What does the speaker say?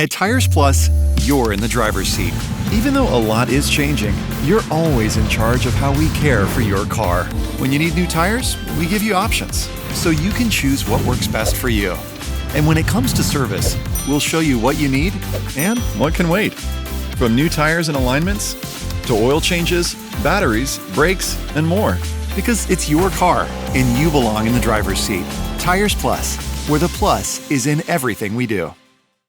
At Tires Plus, you're in the driver's seat. Even though a lot is changing, you're always in charge of how we care for your car. When you need new tires, we give you options, so you can choose what works best for you. And when it comes to service, we'll show you what you need and what can wait. From new tires and alignments, to oil changes, batteries, brakes, and more. Because it's your car, and you belong in the driver's seat. Tires Plus, where the plus is in everything we do.